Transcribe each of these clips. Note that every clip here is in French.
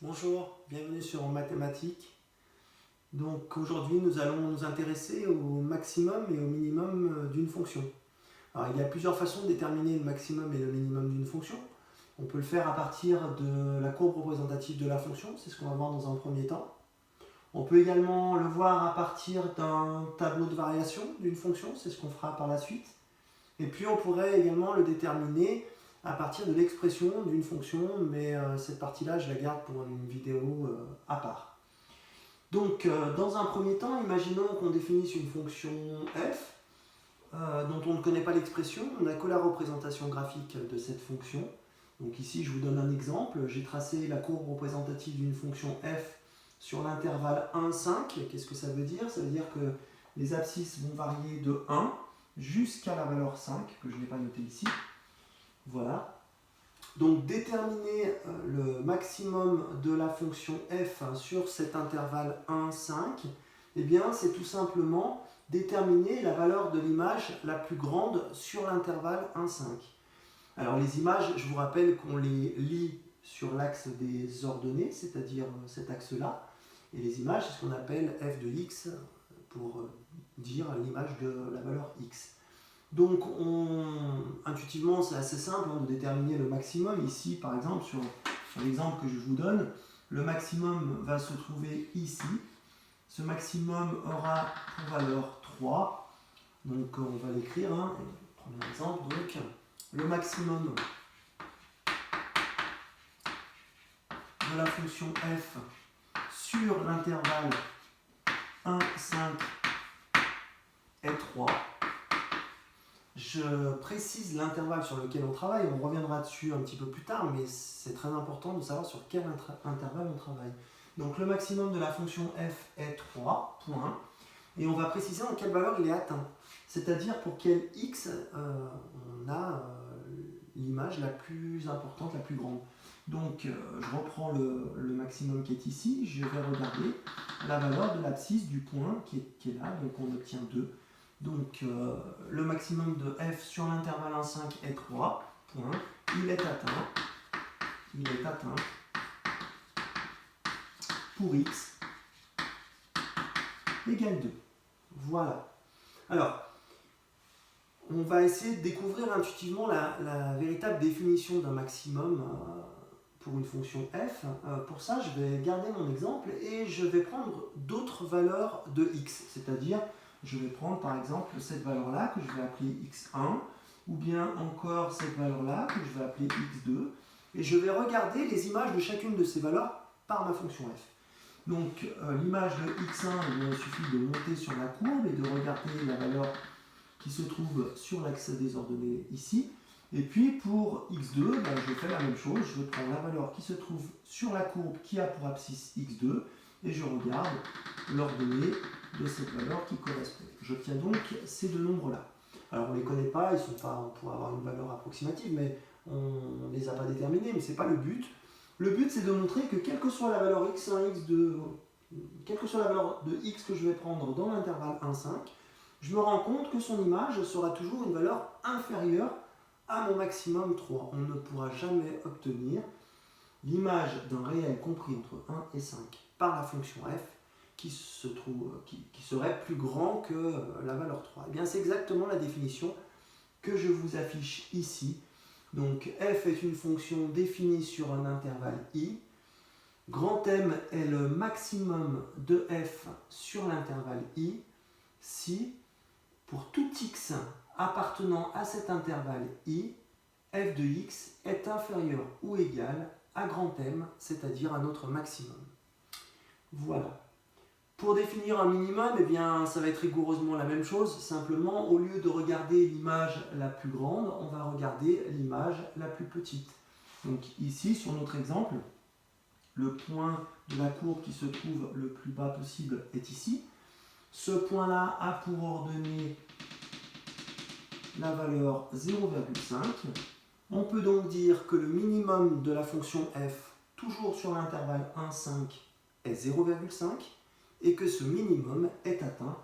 Bonjour, bienvenue sur Mathématiques. Donc aujourd'hui nous allons nous intéresser au maximum et au minimum d'une fonction. Alors il y a plusieurs façons de déterminer le maximum et le minimum d'une fonction. On peut le faire à partir de la courbe représentative de la fonction, c'est ce qu'on va voir dans un premier temps. On peut également le voir à partir d'un tableau de variation d'une fonction, c'est ce qu'on fera par la suite. Et puis on pourrait également le déterminer à partir de l'expression d'une fonction, mais cette partie-là, je la garde pour une vidéo à part. Donc, dans un premier temps, imaginons qu'on définisse une fonction f, dont on ne connaît pas l'expression, on n'a que la représentation graphique de cette fonction. Donc ici, je vous donne un exemple. J'ai tracé la courbe représentative d'une fonction f sur l'intervalle 1, 5. Qu'est-ce que ça veut dire? Ça veut dire que les abscisses vont varier de 1 jusqu'à la valeur 5, que je n'ai pas noté ici. Voilà. Donc déterminer le maximum de la fonction f sur cet intervalle 1, 5, eh bien c'est tout simplement déterminer la valeur de l'image la plus grande sur l'intervalle 1, 5. Alors les images, je vous rappelle qu'on les lit sur l'axe des ordonnées, c'est-à-dire cet axe-là. Et les images, c'est ce qu'on appelle f de x pour dire l'image de la valeur x. Donc, intuitivement, c'est assez simple de déterminer le maximum. Ici, par exemple, sur l'exemple que je vous donne, le maximum va se trouver ici. Ce maximum aura pour valeur 3. Donc, on va l'écrire. Premier exemple, donc, le maximum de la fonction f sur l'intervalle 1, 5 est 3. Je précise l'intervalle sur lequel on travaille, on reviendra dessus un petit peu plus tard, mais c'est très important de savoir sur quel intervalle on travaille. Donc le maximum de la fonction f est 3, point, et on va préciser en quelle valeur il est atteint. C'est-à-dire pour quel x on a l'image la plus importante, la plus grande. Donc je reprends le maximum qui est ici, je vais regarder la valeur de l'abscisse du point qui est là, donc on obtient 2. Donc le maximum de f sur l'intervalle 1, 5 est 3, point. Il est atteint pour x égale 2. Voilà. Alors, on va essayer de découvrir intuitivement la véritable définition d'un maximum pour une fonction f. Pour ça, je vais garder mon exemple et je vais prendre d'autres valeurs de x, c'est-à-dire je vais prendre par exemple cette valeur-là que je vais appeler x1, ou bien encore cette valeur-là que je vais appeler x2, et je vais regarder les images de chacune de ces valeurs par ma fonction f. Donc l'image de x1, il suffit de monter sur la courbe et de regarder la valeur qui se trouve sur l'axe des ordonnées ici. Et puis pour x2, je fais la même chose, je prends la valeur qui se trouve sur la courbe qui a pour abscisse x2, et je regarde l'ordonnée de cette valeur qui correspond. J'obtiens donc ces deux nombres-là. Alors on ne les connaît pas, ils sont pas, on pourrait avoir une valeur approximative, mais on ne les a pas déterminés, mais ce n'est pas le but. Le but c'est de montrer que quelle que soit la valeur x1, x2, quelle que soit la valeur de x que je vais prendre dans l'intervalle 1, 5, je me rends compte que son image sera toujours une valeur inférieure à mon maximum 3. On ne pourra jamais obtenir l'image d'un réel compris entre 1 et 5 par la fonction f qui serait plus grand que la valeur 3. Et bien c'est exactement la définition que je vous affiche ici. Donc f est une fonction définie sur un intervalle i. Grand M est le maximum de f sur l'intervalle i si, pour tout x appartenant à cet intervalle i, f de x est inférieur ou égal à grand M, c'est-à-dire à notre maximum. Voilà. Pour définir un minimum, eh bien, ça va être rigoureusement la même chose. Simplement, au lieu de regarder l'image la plus grande, on va regarder l'image la plus petite. Donc ici, sur notre exemple, le point de la courbe qui se trouve le plus bas possible est ici. Ce point-là a pour ordonnée la valeur 0,5. On peut donc dire que le minimum de la fonction f, toujours sur l'intervalle 1, 5, est 0,5 et que ce minimum est atteint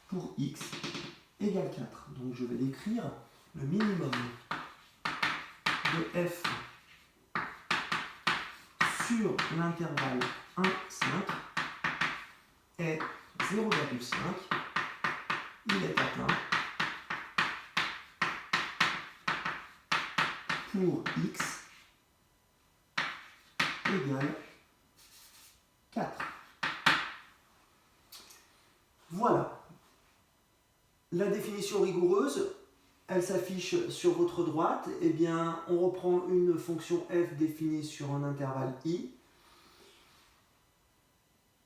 pour x égale 4. Donc je vais l'écrire, le minimum de f sur l'intervalle 1, 5 est 0,5. Il est atteint pour x égale 4. Voilà. La définition rigoureuse, elle s'affiche sur votre droite. Eh bien, on reprend une fonction f définie sur un intervalle i.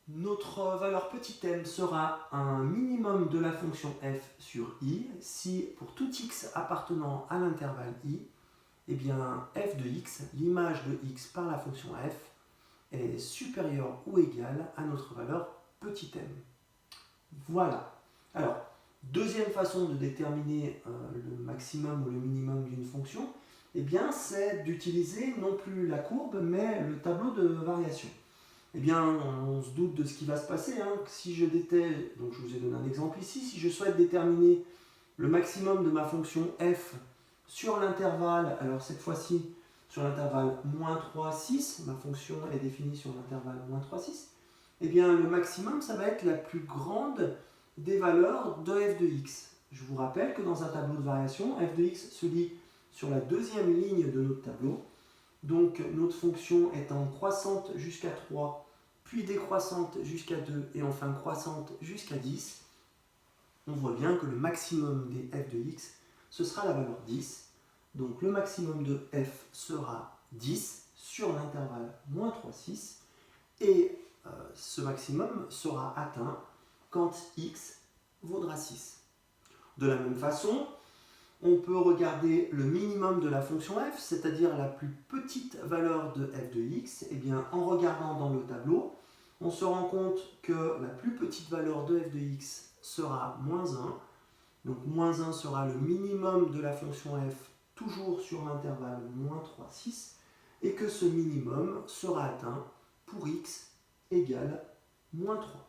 Notre valeur petit m sera un minimum de la fonction f sur i si pour tout x appartenant à l'intervalle i, eh bien f de x, l'image de x par la fonction f, est supérieure ou égale à notre valeur petit m. Voilà. Alors, deuxième façon de déterminer le maximum ou le minimum d'une fonction, eh bien, c'est d'utiliser non plus la courbe, mais le tableau de variation. Eh bien, on se doute de ce qui va se passer. Hein. Si je donc je vous ai donné un exemple ici, si je souhaite déterminer le maximum de ma fonction f sur l'intervalle, alors cette fois-ci sur l'intervalle moins 3, 6, ma fonction est définie sur l'intervalle moins 3, 6, eh bien le maximum, ça va être la plus grande des valeurs de f de x. Je vous rappelle que dans un tableau de variation, f de x se lit sur la deuxième ligne de notre tableau. Donc notre fonction étant croissante jusqu'à 3, puis décroissante jusqu'à 2 et enfin croissante jusqu'à 10, on voit bien que le maximum des f de x, ce sera la valeur 10. Donc le maximum de f sera 10 sur l'intervalle moins 3, 6 et ce maximum sera atteint quand x vaudra 6. De la même façon, on peut regarder le minimum de la fonction f, c'est-à-dire la plus petite valeur de f de x. Et bien, en regardant dans le tableau, on se rend compte que la plus petite valeur de f de x sera moins 1. Donc, moins 1 sera le minimum de la fonction f, toujours sur l'intervalle moins 3, 6, et que ce minimum sera atteint pour x égale moins 3.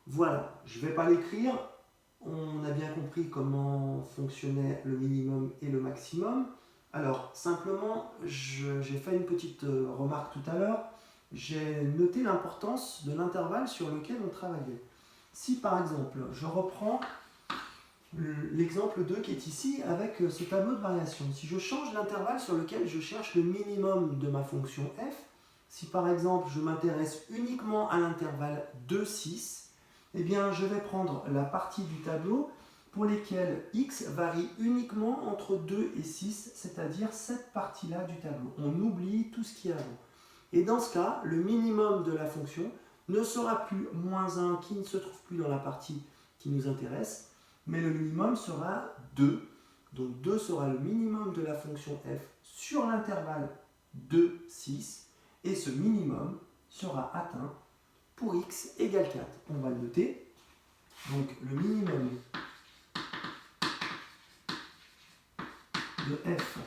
Voilà, je ne vais pas l'écrire. On a bien compris comment fonctionnait le minimum et le maximum. Alors, simplement, j'ai fait une petite remarque tout à l'heure. J'ai noté l'importance de l'intervalle sur lequel on travaillait. Si, par exemple, je reprends l'exemple 2 qui est ici avec ce tableau de variation. Si je change l'intervalle sur lequel je cherche le minimum de ma fonction f, si par exemple je m'intéresse uniquement à l'intervalle 2, 6, eh bien, je vais prendre la partie du tableau pour lesquelles x varie uniquement entre 2 et 6, c'est-à-dire cette partie-là du tableau. On oublie tout ce qui est avant. Et dans ce cas, le minimum de la fonction ne sera plus moins 1 qui ne se trouve plus dans la partie qui nous intéresse, mais le minimum sera 2. Donc 2 sera le minimum de la fonction f sur l'intervalle 2, 6, et ce minimum sera atteint pour x égale 4. On va le noter. Donc le minimum de f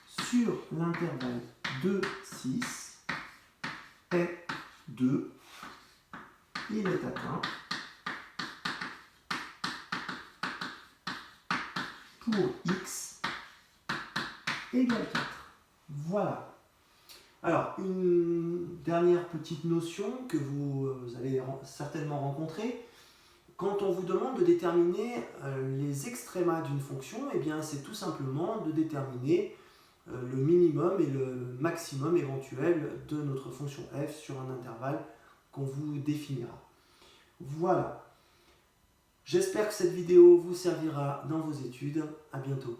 sur l'intervalle 2, 6 est 2. Il est atteint pour x égale 4. Voilà. Alors, une dernière petite notion que vous allez certainement rencontrer. Quand on vous demande de déterminer les extrémas d'une fonction, eh bien, c'est tout simplement de déterminer le minimum et le maximum éventuel de notre fonction f sur un intervalle qu'on vous définira. Voilà. J'espère que cette vidéo vous servira dans vos études. À bientôt.